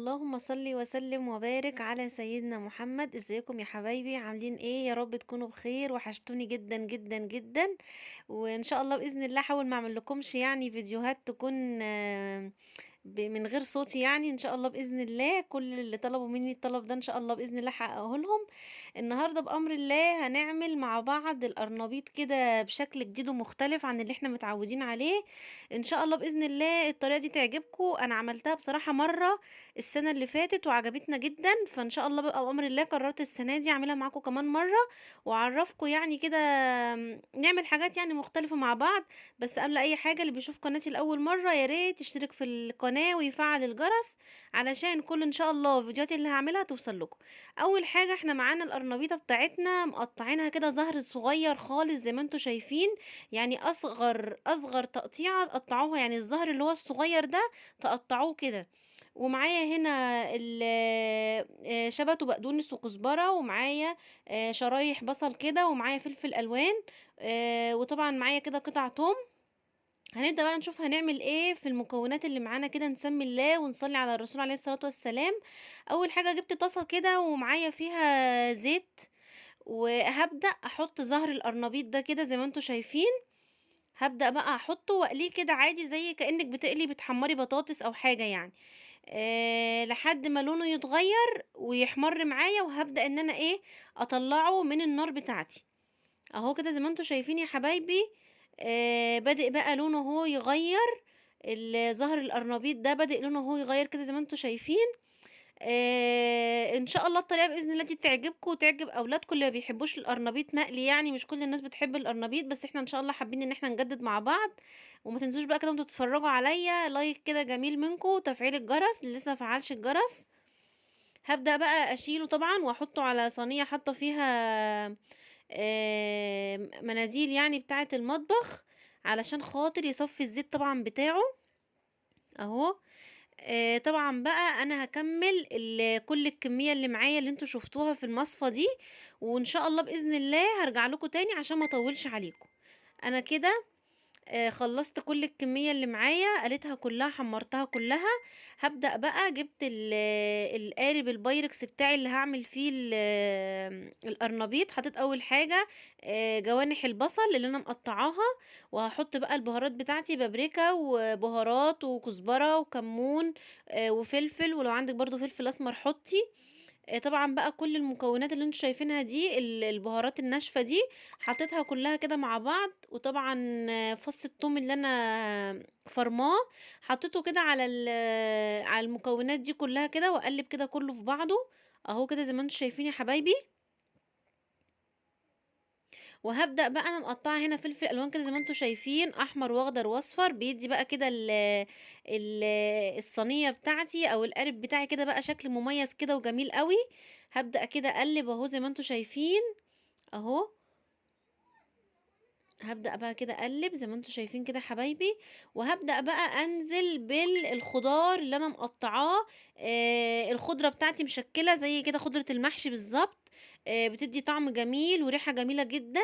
اللهم صل وسلم وبارك على سيدنا محمد. ازيكم يا حبايبي؟ عاملين ايه؟ يا رب تكونوا بخير. وحشتوني جدا جدا جدا. وان شاء الله باذن الله احاول ما اعمل لكمش يعني فيديوهات تكون من غير صوتي، يعني ان شاء الله باذن الله كل اللي طلبوا مني الطلب ده ان شاء الله باذن الله هحققه لهم. النهارده بامر الله هنعمل مع بعض القرنبيط كده بشكل جديد ومختلف عن اللي احنا متعودين عليه. ان شاء الله باذن الله الطريقه دي تعجبكم. انا عملتها بصراحه مره السنه اللي فاتت وعجبتنا جدا، فان شاء الله بقى بامر الله قررت السنه دي اعملها معاكم كمان مره واعرفكم يعني كده. نعمل حاجات يعني مختلفه مع بعض. بس قبل اي حاجه، اللي بيشوف قناتي لاول مره يا ريت يشترك في القناه ويفعل الجرس علشان كل ان شاء الله الفيديوهات اللي هعملها توصل لكم. اول حاجه احنا معانا القرنبيطه بتاعتنا مقطعينها كده زهر صغير خالص زي ما انتم شايفين. يعني اصغر تقطيعه تقطعوها، يعني الزهر اللي هو الصغير ده تقطعوه كده. ومعايا هنا شبت وبقدونس وكزبره، ومعايا شرايح بصل كده، ومعايا فلفل الوان، وطبعا معايا كده قطع توم. هنبدأ بقى نشوف هنعمل ايه في المكونات اللي معانا كده. نسمي الله ونصلي على الرسول عليه الصلاة والسلام. اول حاجة جبت طاسة كده ومعايا فيها زيت، وهبدأ احط زهر القرنبيط ده كده زي ما انتم شايفين. هبدأ بقى احطه واقليه كده عادي زي كأنك بتحمري بطاطس او حاجة يعني. لحد ما لونه يتغير ويحمر معايا، وهبدأ ان انا ايه اطلعه من النار بتاعتي. اهو كده زي ما انتم شايفين يا حبايبي. بادئ بقى لونه هو يغير. زهر القرنبيط ده بادئ لونه هو يغير كده زي ما انتم شايفين. ان شاء الله الطريقه باذن الله دي تعجبكم وتعجب اولادكم اللي ما بيحبوش القرنبيط مقلي. يعني مش كل الناس بتحب القرنبيط، بس احنا ان شاء الله حابين ان احنا نجدد مع بعض. وما تنسوش بقى كده وانتوا بتتفرجوا عليا لايك كده جميل منكم وتفعيل الجرس اللي لسه ما فعلش الجرس. هبدأ بقى اشيله طبعا واحطه على صينيه حاطه فيها مناديل يعني بتاعة المطبخ علشان خاطر يصفي الزيت طبعا بتاعه. اهو. طبعا بقى انا هكمل كل الكمية اللي معايا اللي انتوا شفتوها في المصفى دي. وان شاء الله باذن الله هرجع لكم تاني عشان ما اطولش عليكم. انا كده خلصت كل الكمية اللي معايا، قليتها كلها حمرتها كلها. هبدأ بقى جبت القارب البايركس بتاعي اللي هعمل فيه القرنبيط. حطيت اول حاجة جوانح البصل اللي انا مقطعاها، وهحط بقى البهارات بتاعتي بابريكا وبهارات وكزبرة وكمون وفلفل، ولو عندك برضو فلفل اسمر حطي. طبعا بقى كل المكونات اللي انتوا شايفينها دي البهارات الناشفة دي حطيتها كلها كده مع بعض. وطبعا فص الثوم اللي انا فرماه حطيته كده على المكونات دي كلها كده، واقلب كده كله في بعضه. اهو كده زي ما انتوا شايفين يا حبايبي. وهبدأ بقى انا مقطعه هنا فلفل الوان كده زي ما انتم شايفين، احمر واخضر واصفر، بيدي بقى كده ال الصينيه بتاعتي او القالب بتاعي كده بقى شكل مميز كده وجميل قوي. هبدأ كده اقلب اهو زي ما انتم شايفين. اهو. هبدأ بقى كده اقلب زي ما انتم شايفين كده حبايبي. وهبدأ بقى انزل بالخضار اللي انا مقطعاه. الخضرة بتاعتي مشكلة زي كده خضرة المحشي بالظبط. بتدي طعم جميل وريحة جميلة جدا.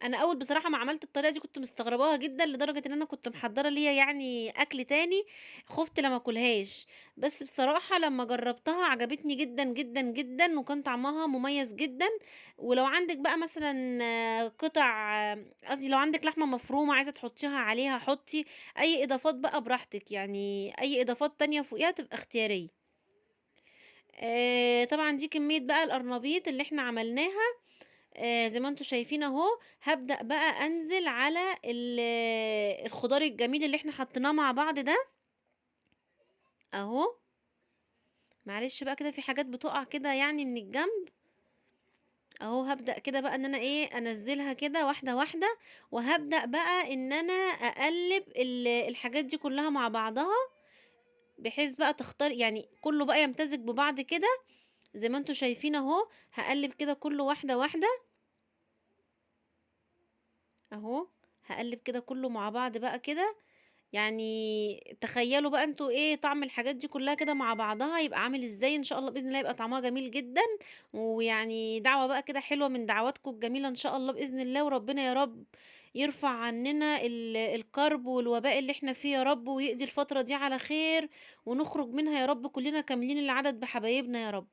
انا اول بصراحه ما عملت الطريقه دي كنت مستغرباها جدا، لدرجه ان انا كنت محضره ليا يعني اكل تاني خفت لما اكلهاش. بس بصراحه لما جربتها عجبتني جدا جدا جدا، وكان طعمها مميز جدا. ولو عندك بقى مثلا قطع قصدي لو عندك لحمه مفرومه عايزه تحطيها عليها حطي. اي اضافات بقى براحتك، يعني اي اضافات تانية فوقيها تبقى اختياريه. طبعا دي كميه بقى القرنبيط اللي احنا عملناها. زي ما انتم شايفين اهو. هبدأ بقى انزل على الخضار الجميل اللي احنا حطيناه مع بعض ده. اهو. معلش بقى كده في حاجات بتقع كده يعني من الجنب. اهو هبدأ كده بقى ان انا ايه انزلها كده واحدة واحدة. وهبدأ بقى ان انا اقلب الحاجات دي كلها مع بعضها، بحيث بقى تختار يعني كله بقى يمتزج ببعض كده. زي ما انتم شايفين اهو. هقلب كده كله واحدة واحدة. اهو. هقلب كده كله مع بعض بقى كده. يعني تخيلوا بقى انتوا ايه طعم الحاجات دي كلها كده مع بعضها يبقى عامل ازاي. ان شاء الله باذن الله يبقى طعمها جميل جدا. ويعني دعوه بقى كده حلوه من دعواتكم الجميله ان شاء الله باذن الله. وربنا يا رب يرفع عننا الكرب والوباء اللي إحنا فيه يا رب، ويقضي الفترة دي على خير، ونخرج منها يا رب كلنا كاملين العدد بحبايبنا يا رب.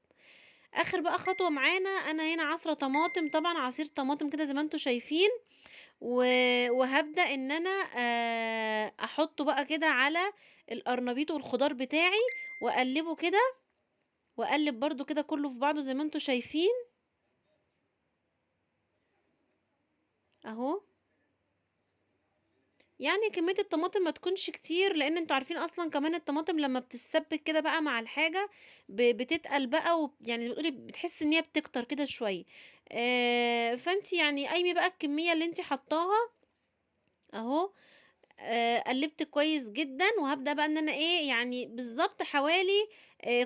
آخر بقى خطوة معانا، أنا هنا عصرة طماطم، طبعًا عصير طماطم كده زي ما أنتم شايفين، و وهابدأ إن أنا أحطه بقى كده على القرنبيط والخضار بتاعي، وأقلّبه كده، وأقلّب برضه كده كلّه في بعضه زي ما أنتم شايفين، أهو. يعني كمية الطماطم ما تكونش كتير، لإن أنتم عارفين أصلًا كمان الطماطم لمّا بتتسبِّك كده بقى مع الحاجة بتتقل بقى، يعني بتقولي بتحسّي إن هي بتكتر كده شوية. فأنتِ يعني قيّمي بقى الكمية اللي أنتِ حاطاها أهو. قلّبت كويس جدًا، وهابدأ بقى إن أنا إيه، يعني بالضبط حوالي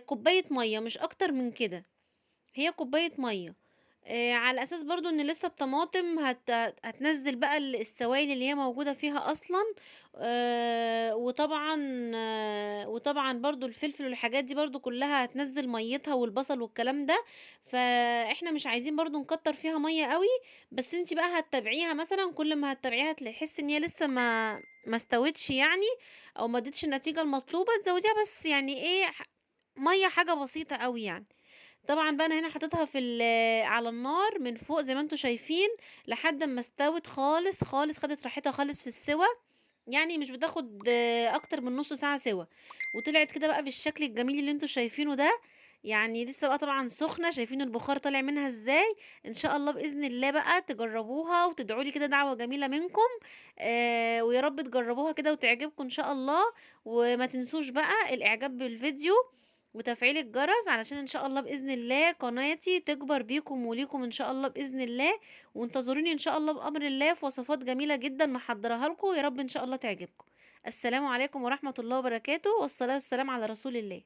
كوباية مَيّة مش أكتر من كده. هي كوباية مَيّة، على أساس برضه إن لسه الطماطم هتنزّل بقى السوايل اللي هي موجودة فيها أصلًا، وطبعًا برضه الفلفل والحاجات دي برضه كلّها هتنزّل مَيّتها والبصل والكلام ده، فإحنا مش عايزين برضه نكتّر فيها مَيّة أوي، بس أنتِ بقى هتتابعيها مثلًا كل ما هتتابعيها تحسّي إن هي لسه ما استوِتش يعني، أو ما ادِّتش النتيجة المطلوبة، تزوّديها بس يعني إيه، مَيّة حاجة بسيطة أوي يعني. طبعًا بقى أنا هنا حطيتها على النار من فوق زي ما أنتم شايفين، لحد أمّا استوت خالص، خالص، خدت راحتها خالص في السِوَى، يعني مش بتاخد أكتر من نُص ساعة سِوَى، وطلعت كده بقى بالشكل الجميل اللي أنتم شايفينه ده، يعني لسه بقى طبعًا سخنة، شايفين البخار طالع منها إزاي، إن شاء الله بإذن الله بقى تجربوها وتدعوا لي كده دعوة جميلة منكم، ويا رب تجربوها كده وتعجبكم إن شاء الله، وما تنسوش بقى الإعجاب بالفيديو وتفعيل الجرس علشان إن شاء الله بإذن الله قناتي تكبر بيكم وليكم إن شاء الله بإذن الله، وانتظروني إن شاء الله بأمر الله في وصفات جميلة جدًا محضّراها لكم، يا رب إن شاء الله تعجبكم. السلام عليكم ورحمة الله وبركاته، والصلاة والسلام على رسول الله.